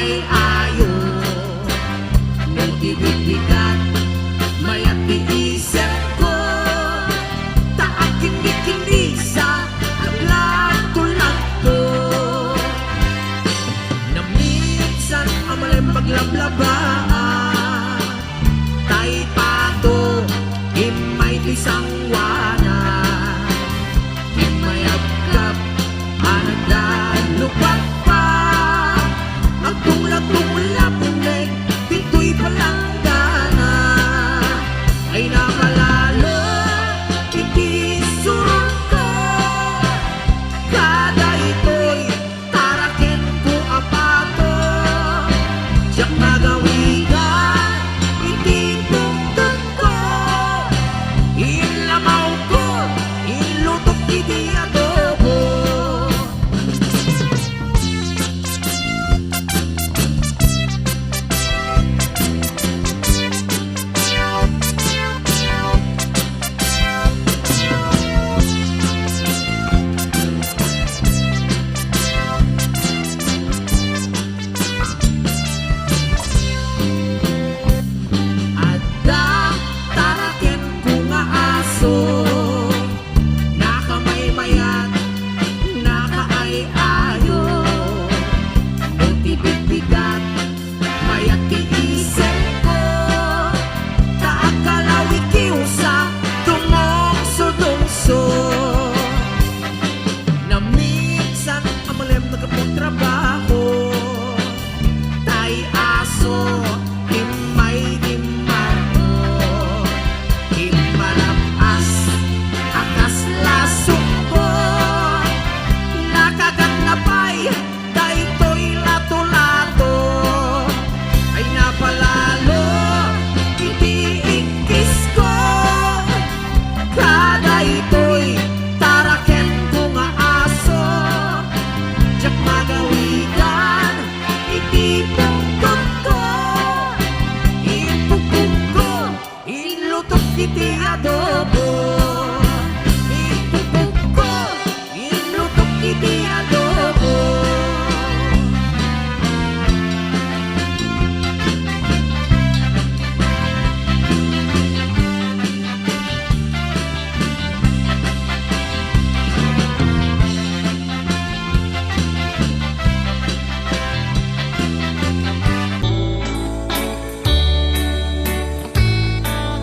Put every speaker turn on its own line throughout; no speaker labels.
ay ayo. Nagbibigat, mayat iisip ko. Taak kini-kinisa, naglato-lato. Na minsan amalay paglablabaan, tay pato, himay di sangwana. Himayagkap, anagdan, lupat pa. Agtula-tula-punig, pito'y palanggana. Ay nakalalo, hindi surong ko. Kada ito'y tarakin ko apato. Diyak magawigan, hindi tungtong ko. Ilamaw ko, ilutok hindi adobo. Adda, tarakin ko nga aso. Nakamaymayat, nakaay-ayo. Nagbibigat, mayat iisip ko. Taakalaw ikiusa, tumongso-dungso. Na minsan amalem nagkapuntrabaho. Tay aso, himay di marto. Himalapas, akas lasok ko. Nakagat na pa'y, daytoy lato-lato. Ay napalalo, iti-ikis ko. Kada ito'y taraken ko nga aso. Diyak magawigan, itipungkot ko. Ipupuk ko, ilutok iti adobo. Ipupuk ko, ilutok iti adobo.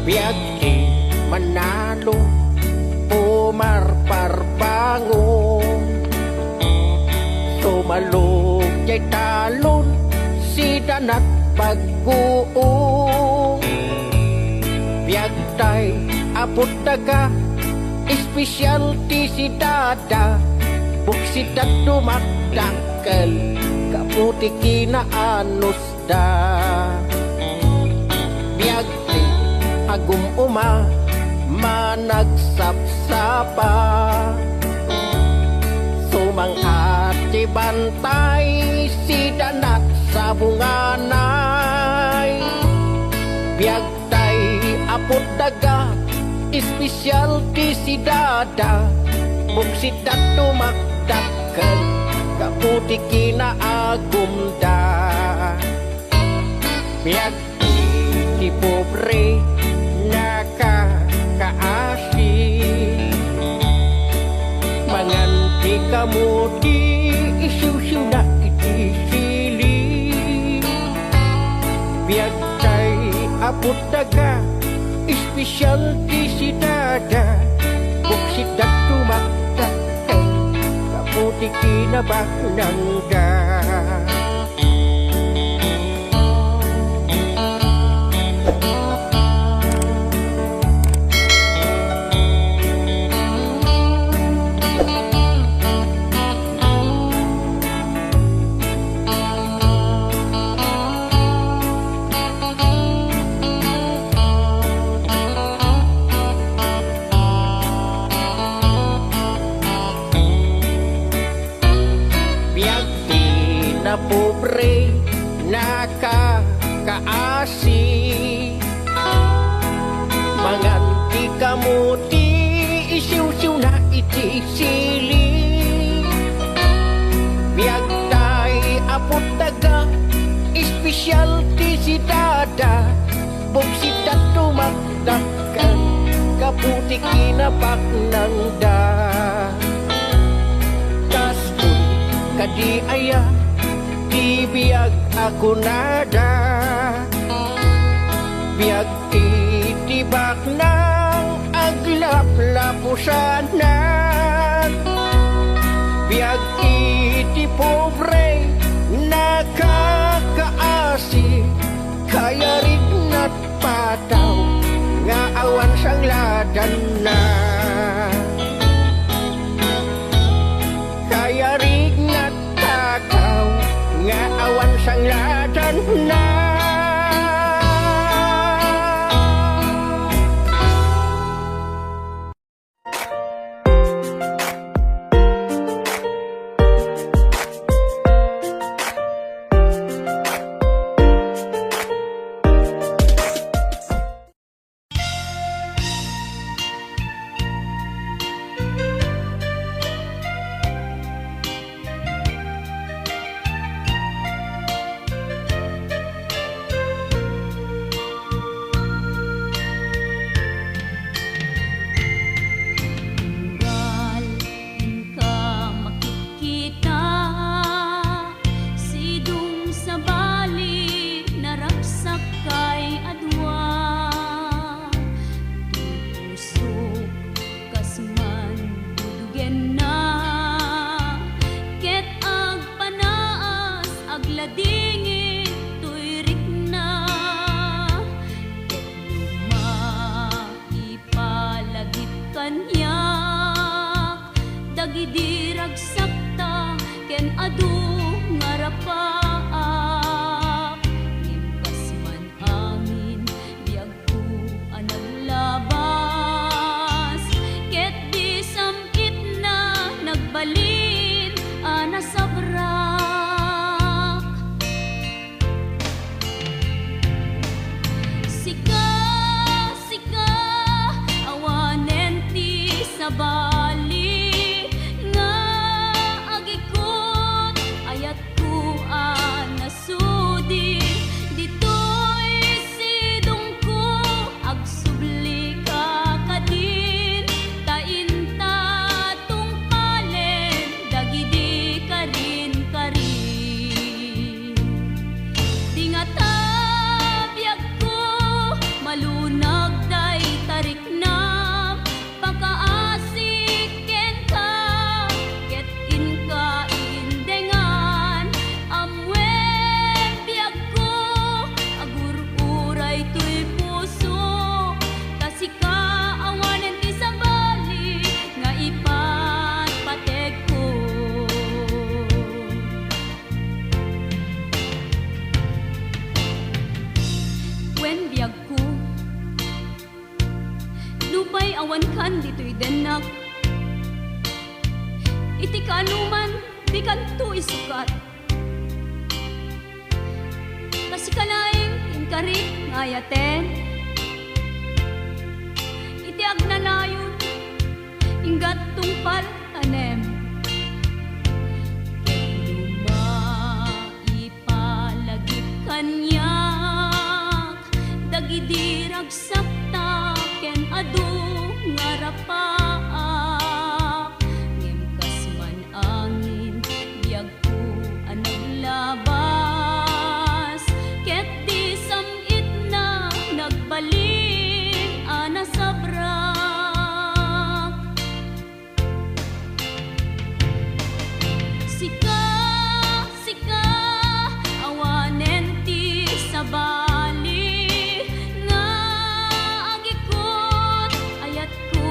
Biag di manalo, pumarparbango. Tumalog jay talon, si danat pagbuong. Biag tay apot daga, espesyal ti si dada. Buksidat dumakdakkel, kaputi kinaanos da. Biag di agum uma managsapsapa. Sumangkat di bantay si danat sa bunganay. Biagtay apot daga, espesyal ti si dada. Buksidat tumakdakkel, kaputi kinaagum da. Biagti ti pobre nakakaasi. Manganti kamu di isu-isu na iti sili. Biagtay apot daga, espesyal ti si dada. Buksidat tumakdakkel, kaputi kinabagnangga. Na pobre nakakaasi. Manganti kamuti isiw-siw na iti sili. Biagtay apot daga, si dada Bugsita tumakdakan Kaputik kinapak ng da Kastoy kadi aya Di biyag ako nada Biyag itibak ng aglap-lapusanan Biyag iti pobre nakakaasi Kaya rin na't pataw nga awan sang ladan na Kaya rin na't pataw nga awan sang ladan na
Dagidirag sakta ken adu ngarapaak Ngimkas man angin biag ko anaglabas Ket di samit na nagbalin ana sabrak Sika, sika awanen ti sabali Lupay awan kan dito'y denak Iti kanuman di kanto isukat Kasi kalaing inkari ngayaten Iti agnalayon inggat tungpal tanem Ipalagip kanyak Dagidirag sakta ken adu ngarapaak Ngimkas man angin biag ko anaglabas Ket di samit na nagbalin ana sabrak Sika, sika awanen ti sabali Nga agikot ayat ko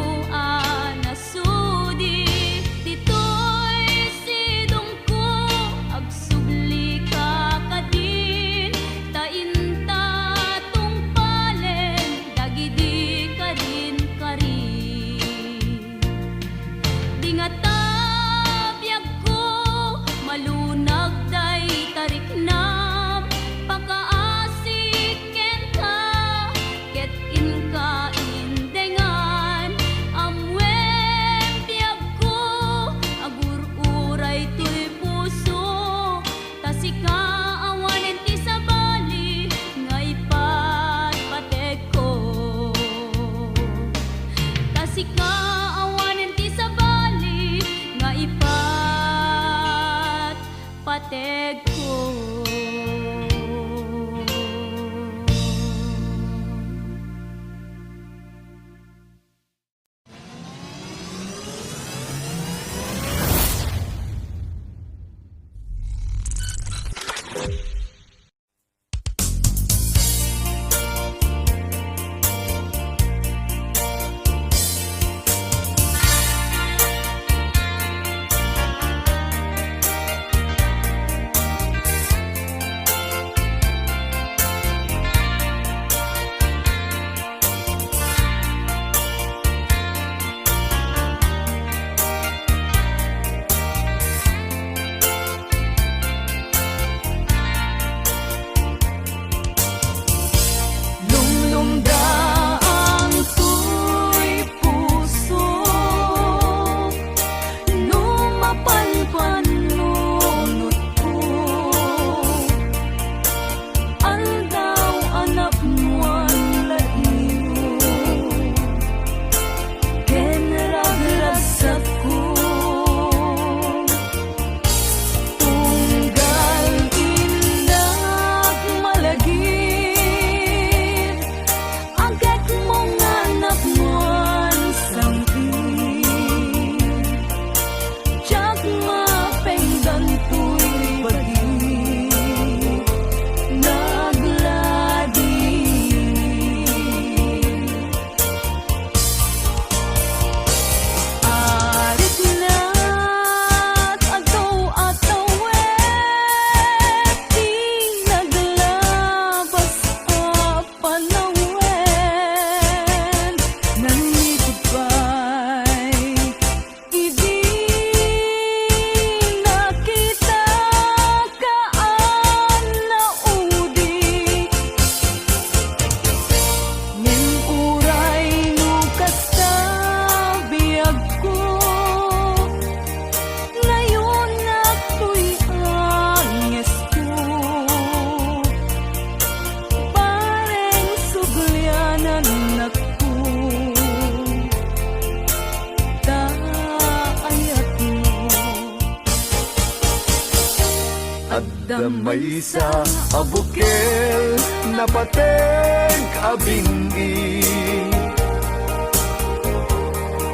damay sa abukel na pateng abingi.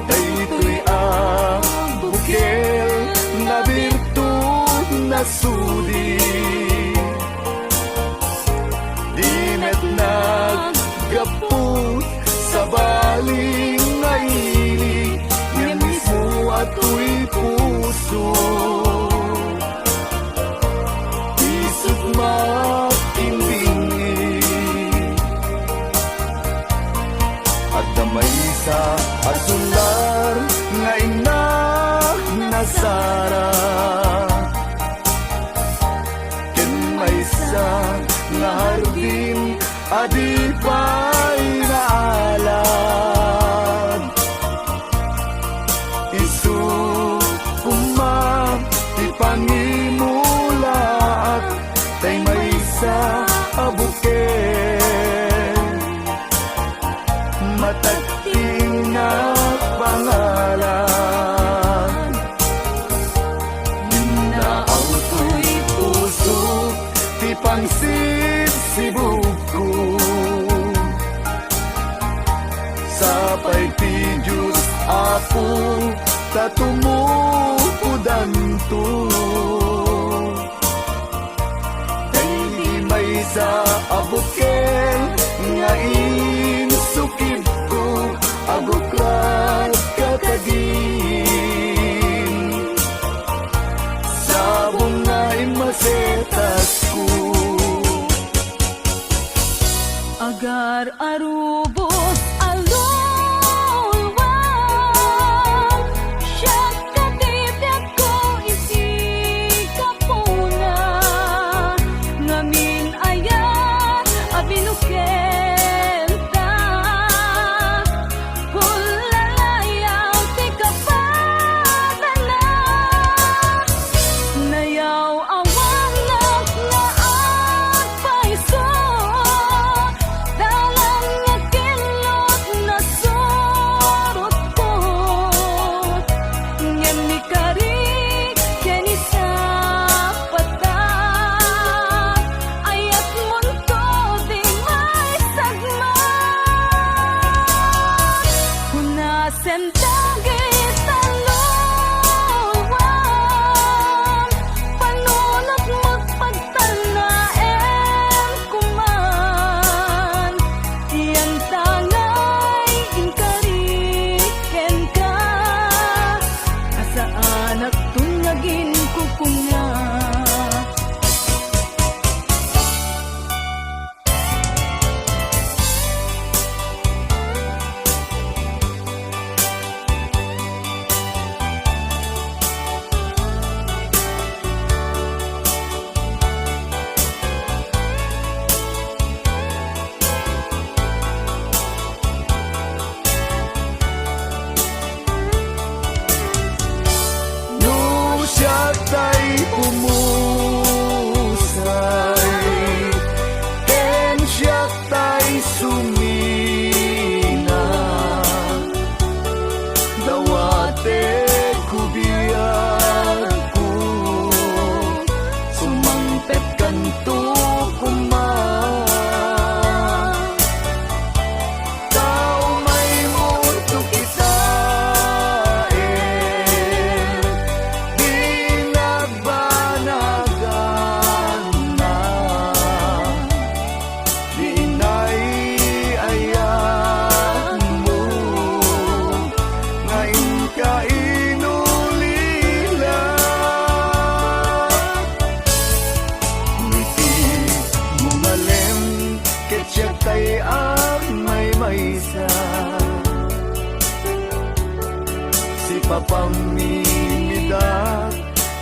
Daytoy abukel na birtud na sudi. Dinet naggaput sa baling nga ili, nga mismo ato'y puso. Isip makimbingi at damay sa asular nga ina nasara. Ken may sa nga hardin adi pa'y naalad. Isu kumang ipangimulaat tay may sa abuken matagting na pangalan. Naaw to'y puso ti pangsisibuko. Sapay ti Diyos ako tatumuudan to. May sa abuken nga insukib ko agukrat katagin. Sabong nga imasetas ko.
Agar arubos alulwang, siyak katibyak ko isi kapuna. Ngamin ayan abinukenta, hulalayaw ti kapadala. Nayaw awang naglaat paiso, dalang nga kilot na surot ko. Ngem ni kari keni sa pata, ayat munto di may sagma. Hunasen dagit talawang, panunot magpagtanaen kuman. Iyang tangay inkariken ka, asaan at tunyagin kukunga.
No siya tay pumusay, ken siya tay sumina. Dawate kubiyag ko, sumangpet kanto kuman. Tao may mundo kitain, di nagbanagan na. Di inay-ayan mo, ngayon ka inulila. Ngiti mumalem, ket siya tay may maysa. Si papamimida,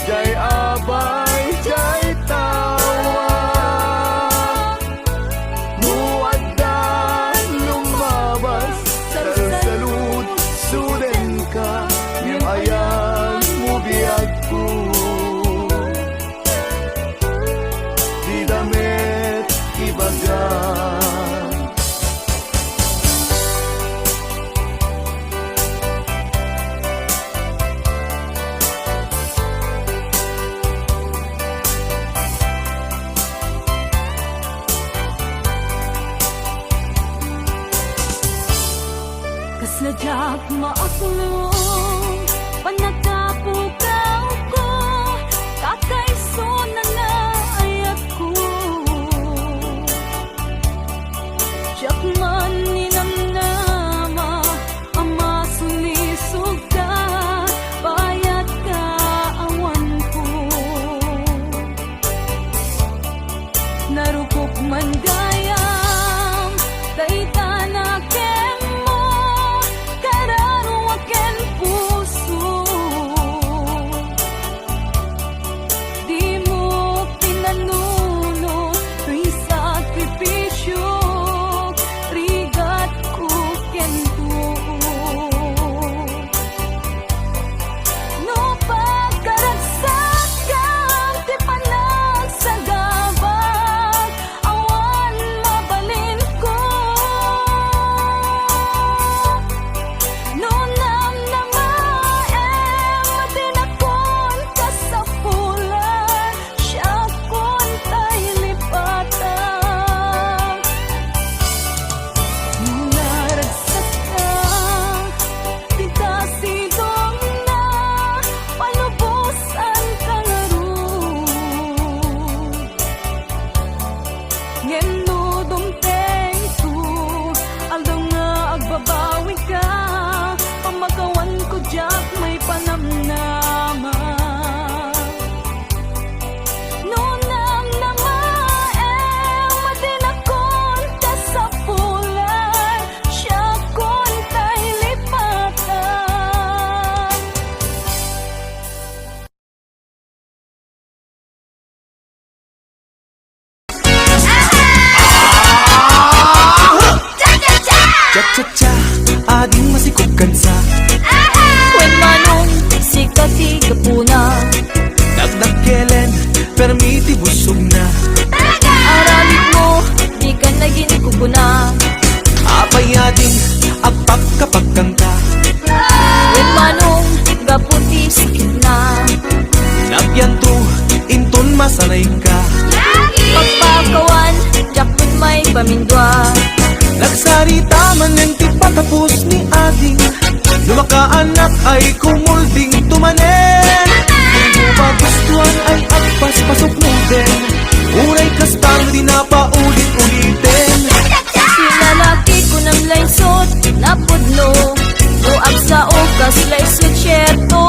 jay abay, jay tawa. Muaddan lumabas, salsalud, suden ka, ngem ayan mo biyag ko. Di damit ibagan.
Maaklong panagkapukaw ko, kakaiso na naayat ko. Jakman ninamnama, ama sulisog ka, bayat ka awan ko. Narukop man gayam, taytanaken mo, kararuwaken puso. Di mo pinanuno, tuy sakripisyo, rigat ko kento. No pagkaragsakan, ti panagsagabag, awan mabalin ko. No namnamaem, matinakon ka sa pulan, siya kon tay lipatan. Naragsak ka, di kasidong na, palubusan ka laro. Ngeno dumteng ko, aldaw nga agbabawi ka, pamagawan ko jak may panamnama. No namnamaem, matinakon ka sa pulan, siya kon tay lipatan.
Cha-cha-cha, ading masikog kansa.
When manong sikati kapuna,
Dagdag kelen, permiti busog na.
aramid mo, di ka naging kukuna.
Apay ading, agpak kapag kanta.
When manong gaputi sakit na,
Nagyanto, inton masanay ka.
pagpakawan, jakpon may pamindwa.
Nagsarita man ng ti patapos ni ading. Lumakaanak ay kumulding tumanen. Kung magustuhan ay agpas pasok mo din. Unay kastang di na paulit-ulitin.
Sinalaki ko ng laysot, napudno, uag sa okas laysot syerto.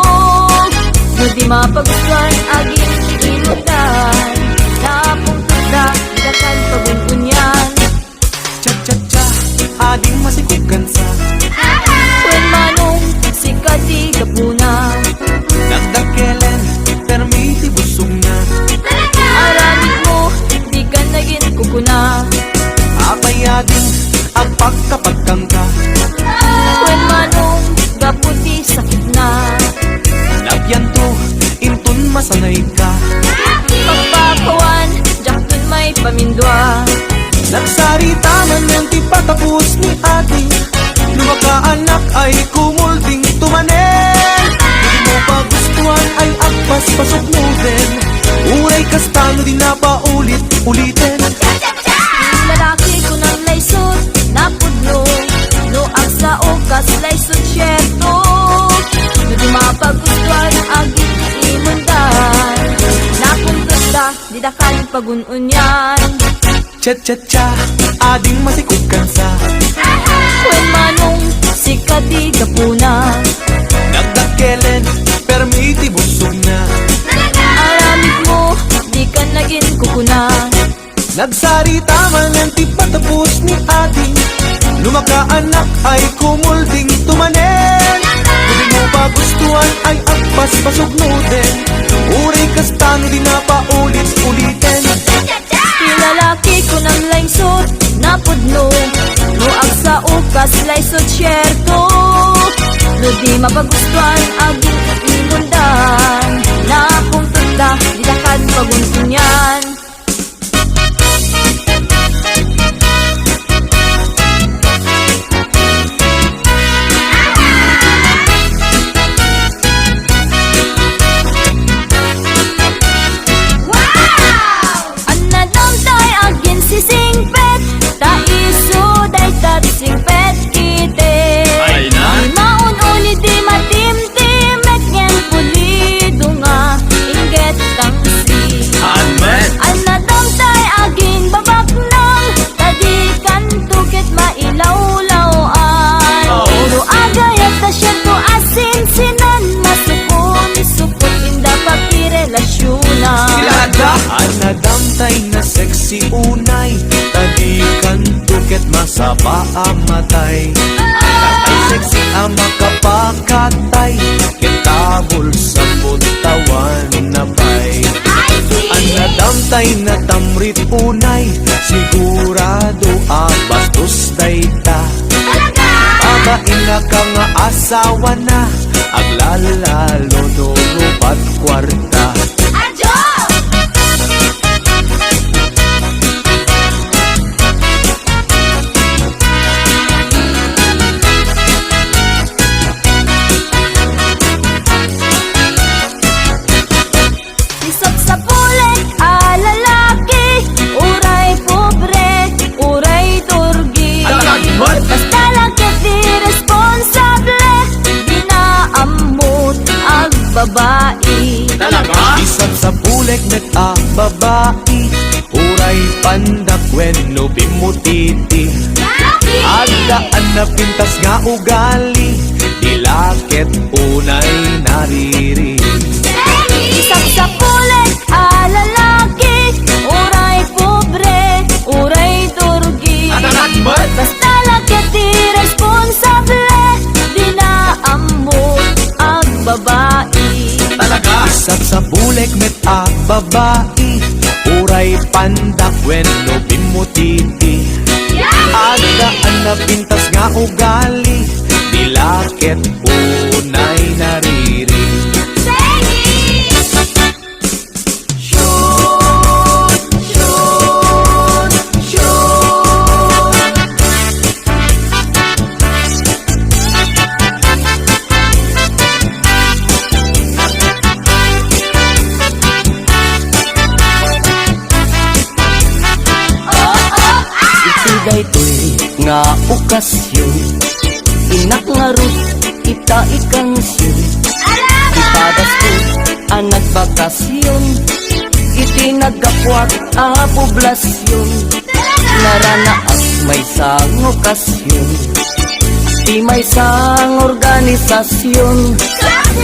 No di mapagustuhan, aging inutan, napungtuda, dakan pagungunyan.
Cha-cha-cha, ading masikog kansa.
When manong sikati kapuna,
Dagdag kelen, permiti busog na.
aramid mo, di ka naging kukuna.
Apay ading, agpak kapag kanta.
When manong gaputi sakit na,
Nagyanto, inton masanay ka.
pagpakawan, jakton may pamindwa.
Nagsarita man ng ti patapos ni ading. Lumakaanak ay kumulding tumanen. Hindi mo pagustuhan ay agpas pasok mo din. Uray kastano di na paulit-ulitin.
Lalaki ko ng laysot, napudno, no ang sa okas laysot syerto. No di mapagustuhan, aging imundan, napuntuda, di dakan pagununyan.
Cha-cha-cha, ading masikog kansa.
When manong sikati kapuna,
Dagdag kelen, permiti busog na.
aramid mo, di ka naging kukuna.
Nagsarita man ng ti patapos ni ading. Lumakaanak ay kumulding tumanen. Hindi mo pagustuhan ay agpas pasok mo din. Uray kastano di na paulit-ulitin.
Lalaki ko ng laysot, napudno, no ang sa ukas laysot syerto. No di mapagustuhan, aging imundan, napuntuda, di dakan pagunsunyan. Singpet, ta iso day tat singpet kite.
Ay na?
Di maun
unay tadikan tuket masaba amatay ay sexy ang makapakatay kitabol sa puntawan na bay ang nadamtay na tamrit unay sigurado bastos dayta babae na ka nga asawa na aglalalo durupat kwarta
Isot sa pulik, lalaki, uray pobre, uray turgi. Basta lagkit di responsable, di naamot ang babae.
Isang sa pulik met babae uray pandak wenno bimutiti agdaan na pintas nga ugali dilakit unay nariri
Isang sa pulik, lalaki, uray pobre, uray turgi. Basta lagkit di responsable, di naamot ang babae.
Isang sa pulik met babae uray pandak wenno bimutiti agdaan na pintas nga ugali dilakit unay nariri
daytoy nga okasyon inak nga rut ita ikansyon ipadas ko ang nagbakasyon iti nagkapuat a poblasyon naranaas may sang okasyon ti may sang organisasyon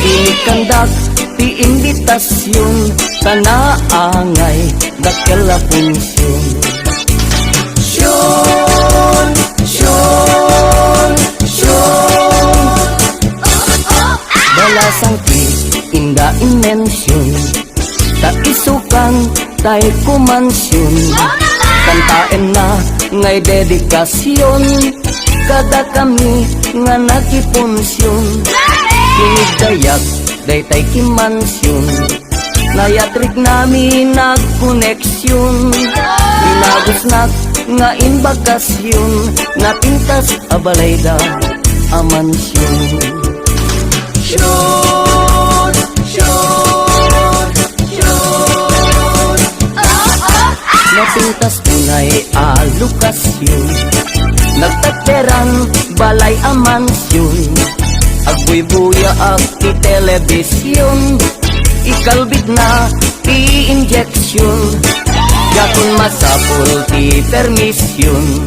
inikandak ti imbitasyon tanaangay dakela punsyon balasang ti inda inensyon ta isukan tay kumansyon kantaen na ngay dedikasyon kada kami nga nakipunsyon kinigdayak daytay kimansyon nayatrik nami nagkoneksyon binagusnak nga inbakasyon napintas abalayda amansyon napintas tunay alokasyon nagtateran balay amansyon agbuy-buya ak ti telebisyon ikalbit na ti injeksyon yakon masapul ti permisyon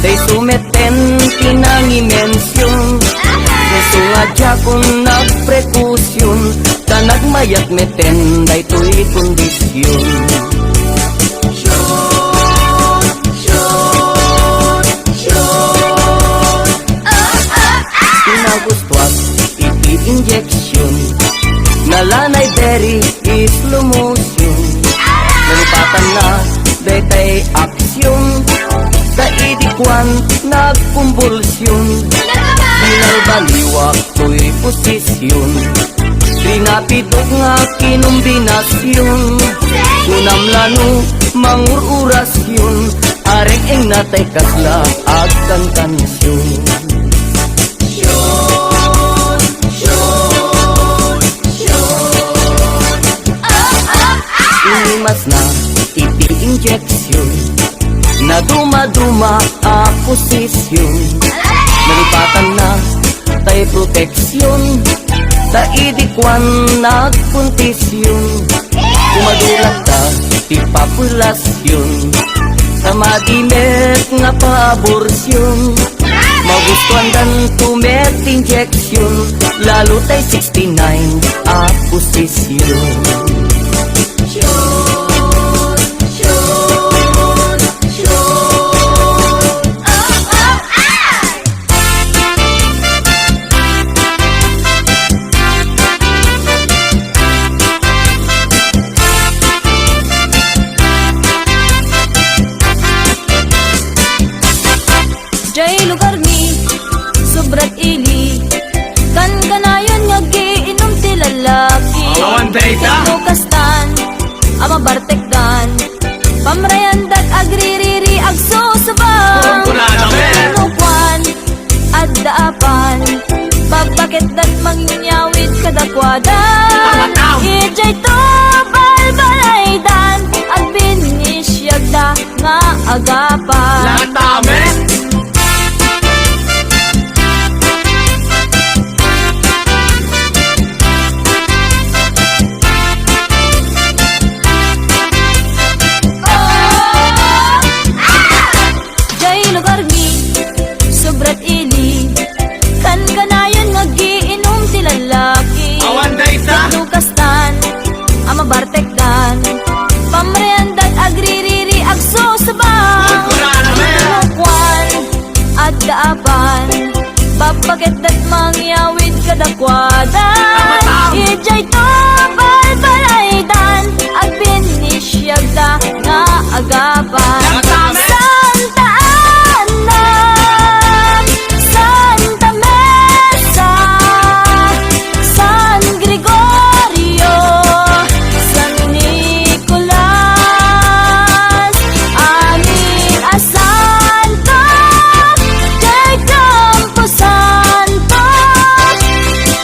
day sumeten tinangimensyon Neso nga jakon nagprekusyon ta nagmayat meten daytoy kondisyon Pinagustuat iti injeksyon nalanay berry is slow motion nalipatan na daytay aksyon kaidikwan nagkumbulsyon binalbaliwak to'y posisyon pinapidok nga kinumbinasyon unam lano mangururasyon areng eng natay kasla agkan kansyon inimas na iti injeksyon na duma-duma a posisyon nalipatan na tay proteksyon ta idikwan nagpuntisyon kumadulat ka ti populasyon sa madimet nga paaborsyon magustuhan dan tumet injeksyon lalo tay 69 a posisyon
agapan.
Latame.
Jay lugar mi, sobrat ili. Kan kanayon magiinom ti lalaki.
Awan day ta.
Lukastan, ama bartekdan. Pamreandat agririri agsusubang.
Kurana me.
Kwan at daapan. Bapaget dat mangyawid kadakwadan. Ijay to balbalaydan. Agbinisyagda nga agapan.
Latame.
Santa Ana, Santa Mesa, San Gregorio, San Nicolas, amin a Santo, kay Campo Santo,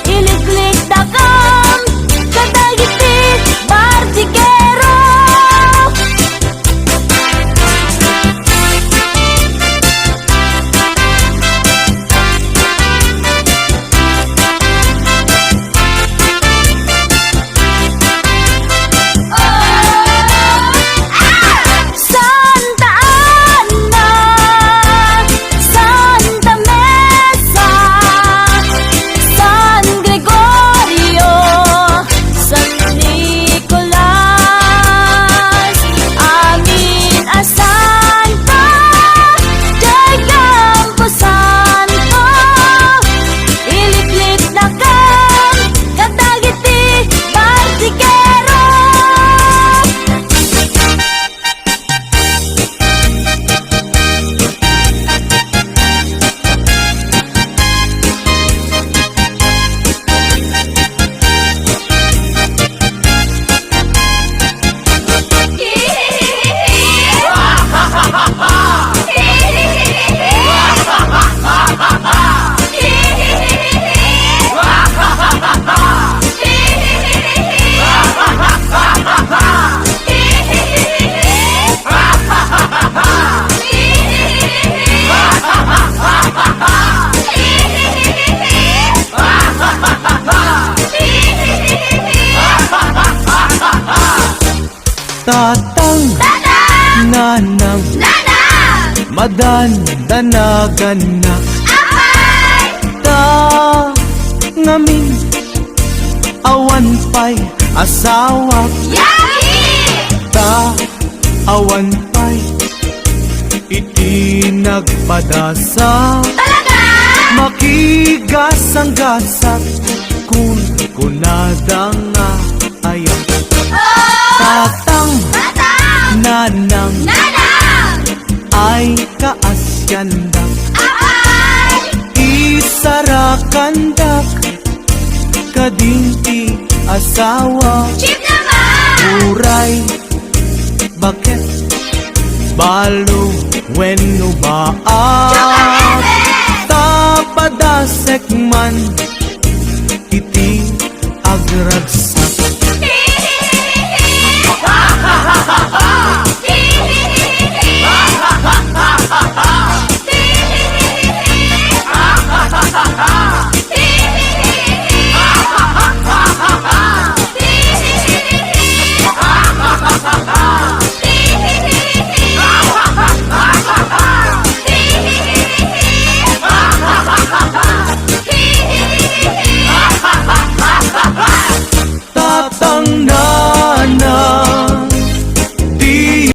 iliklik dakam, kadagiti Bartigero. Santa Ana, Santa Mesa, San Gregorio, San Nicolas, amin a Santo, kay Campo Santo, iliklik na kan, kadagiti Bartigero.
Tatang, nanang, madandanagan na. Ta ngamin, awan pa'y asawa. Ta awan pa'y iti nagpadasa. Makigasang-gasak kung kunadang nga ayaw. Tatang, nanang, ay kaasyandak. Isarakandak, kadinti asawa. Uray, bakit? Balo, wenno baat. Tapadasek man, iti agragsa.